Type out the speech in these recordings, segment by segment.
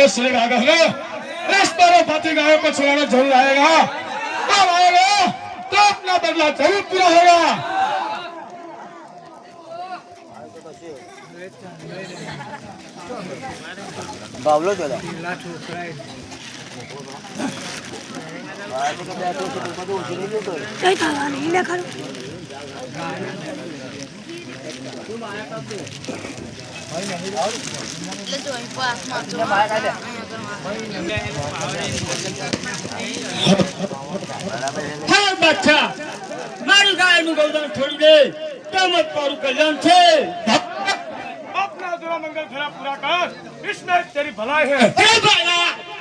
गाय सुनेगा अगर इस तरह पति गायों को छुड़ाना जरूर आएगा, तब आएगा तो अपना बदला जरूर पूरा होगा। बावलो जो बच्चा मारी गाय नु गौदान छोड़ी दे तो मत पारू कल्याण छे। अपना दुरा मंगल खरा पूरा कर, इसमें तेरी भलाई है।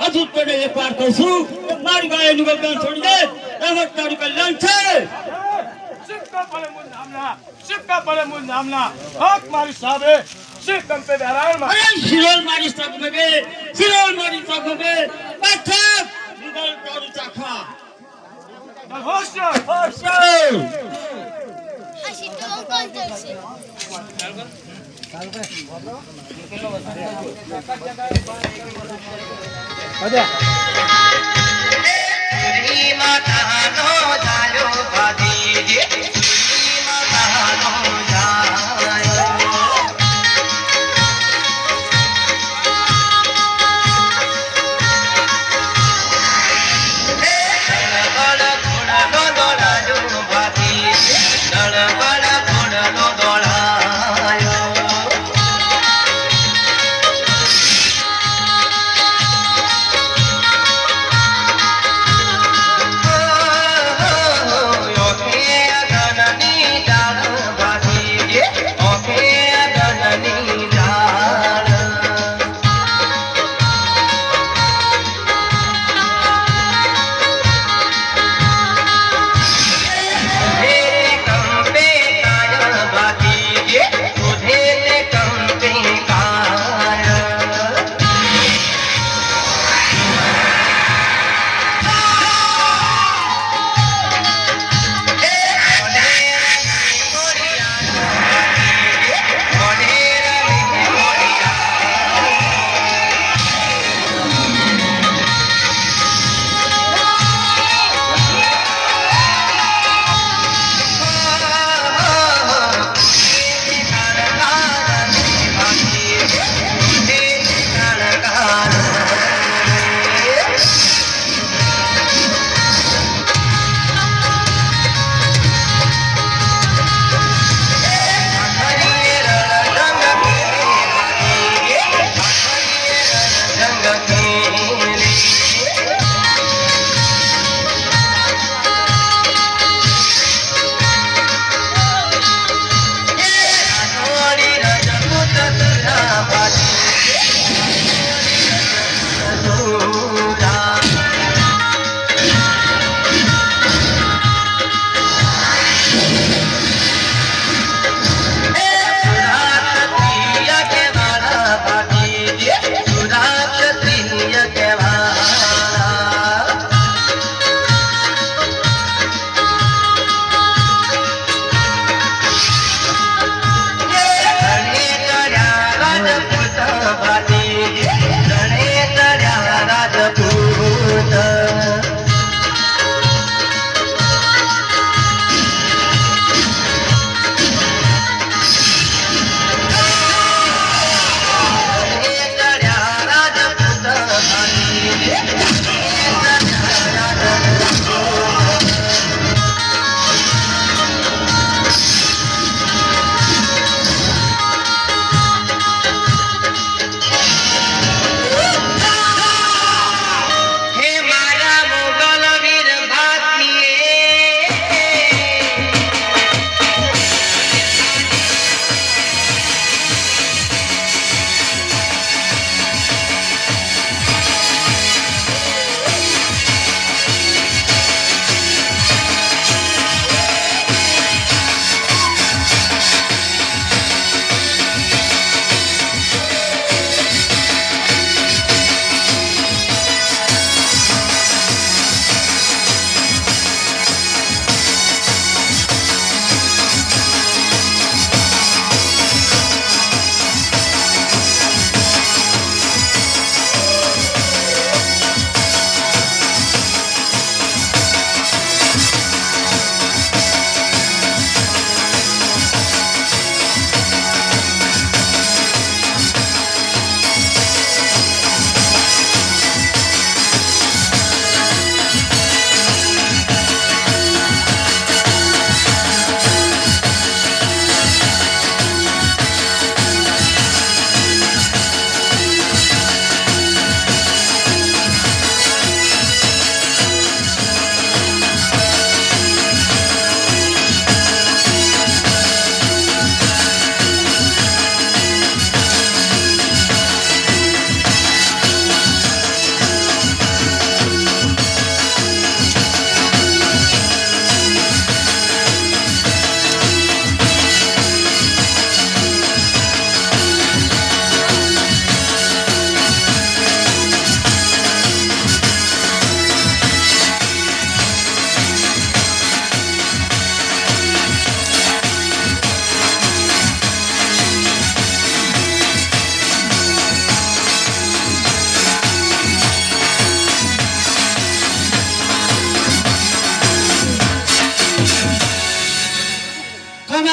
अजूत पे एक बार कहूं मारी गाय नु गौदान छोड़ी दे तो मत पारू कल्याण छे। सिक्का पड़े मुझ नामना हक मारी साबे सिक्कम पे बेरार मा अरे सिरोल मारी सब में बच्चा निकल पारू चाखा होश अशी तो कौन जैसे माता नो जायो भादीजे माता नो जायो बड़ा घोड़ा नो दौड़ायो भादीजे बड़ा घोड़ा नो दौड़ायो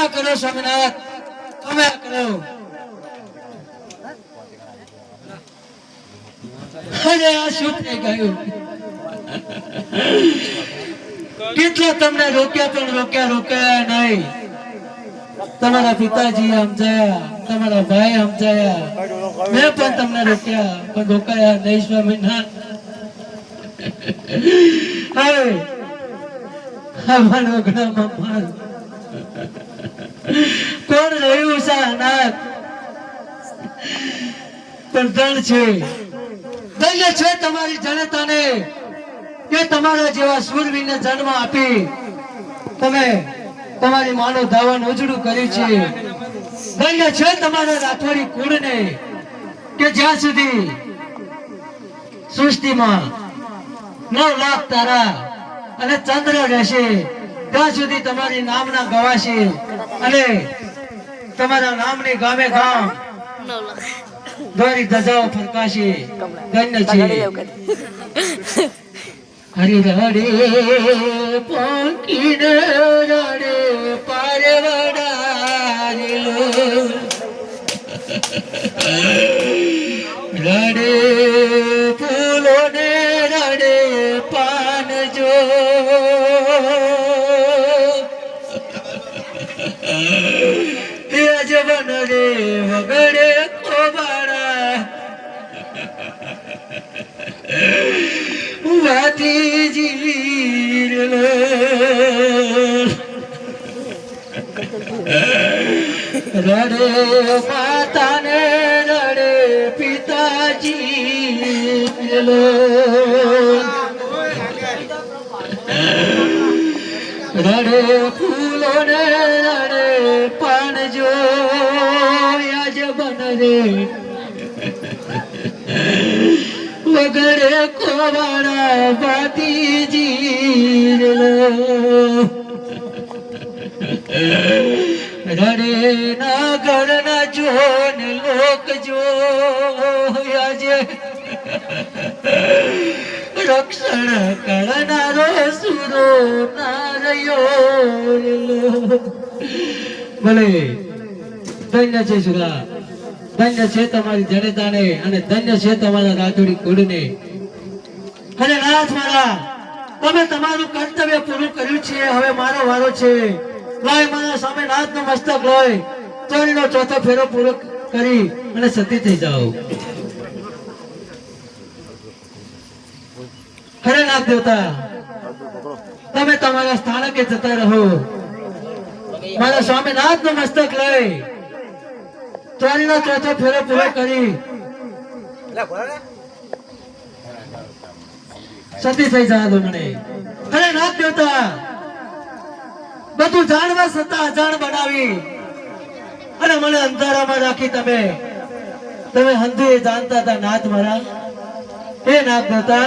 ના કરો સ્વામિનાથ, તમે કરો. અરે આ શું થઈ ગયું? કેટલા તમને રોક્યા પણ રોક્યા નહીં. તમારા પિતાજી સમજાયા, તમારા ભાઈ સમજાયા, મેં પણ તમને રોક્યા પણ રોકાયા નહીં સ્વામિનાથ. હવે અમારા ઘરમાં માર કોણ રહ્યું છે અનાથ? પણ ધન છે, ધન્ય છે તમારી જનતાને કે તમારા જેવા શૂરવીરને જન્મ આપી તમે તમારી માનવ ધાવન ઉજળું કર્યું છે. ધન્ય છે તમારા રાઠોડી કુળને કે જ્યાં સુધી સૃષ્ટિમાં 9 લાખ તારા અને ચંદ્ર રહેશે ત્યાં સુધી તમારી નામના ગવાશે અને તમારા નામની ગામે ગામ દોરી ધજાઓ ફરકાશે. ધન્ય છે. હરિ રડે પોંકીને રડે પારવડારેલો, રડે ફૂલો ને રડે પાન જો, અજબન રે વગડે ખોબાડા વાતી જીરેલો, રડે માતાને રડે પિતાજી, રડે ફૂલો ને રડે પાન જો, અજબન રે વગડે ખોવાડા વાતી જીરેલો, રડે નાગર ના જોન લોક જો, આજે રક્ષણ કરનારો સુરો ના રહ્યો. ભલે ધન્ય છે સુરા, ધન્ય છે તમારી જનતાને અને ધન્ય છે તમારા રાઠોડી કુળને. અને નાથ મારા, તમે તમારું કર્તવ્ય પૂરું કર્યું છે. હવે મારો વારો છે. લાય મારા સામે નાથનું મસ્તક લાય, ચોરીનો ચોથો ફેરો પૂરો કરી અને સતી થઈ જાઓ. હરે નાથ દેવતા, તમે તમારા સ્થાનકે જતા રહો. મારા સ્વામીનાથનું મસ્તક લઈ ચોરીનો ચોથો ફેરો પૂરો કરી સતી થઈ જવા દો મને. હરે નાથ દેવતા, બધું જાણવા છતાં અજાણ બનાવી અને મને અંધારામાં રાખી તમે હંધુ એ જાણતા હતા નાથ મારા. હે નાથ દેવતા,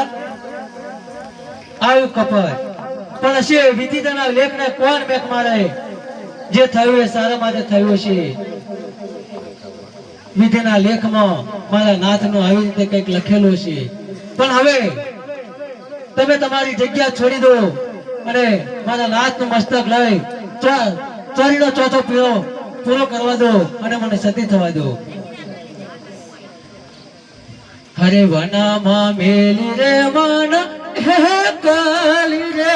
આવ્યું કપટ પણ હશે વિધિતાના લેખને કોણ મેક મારે? જે થયું એ સારા માટે થયું છે. વિધિના લેખમાં મારા નાથનું આવી રીતે કંઈક લખેલું છે. પણ હવે તમે તમારી જગ્યા છોડી દો અને મારા નાથનું મસ્તક લઈ ચોરીનો ચોથો ફેરો પૂરો કરવા દો અને મને સતી થવા દો. હરે વનામાં મેલી રે મન હે કાલી રે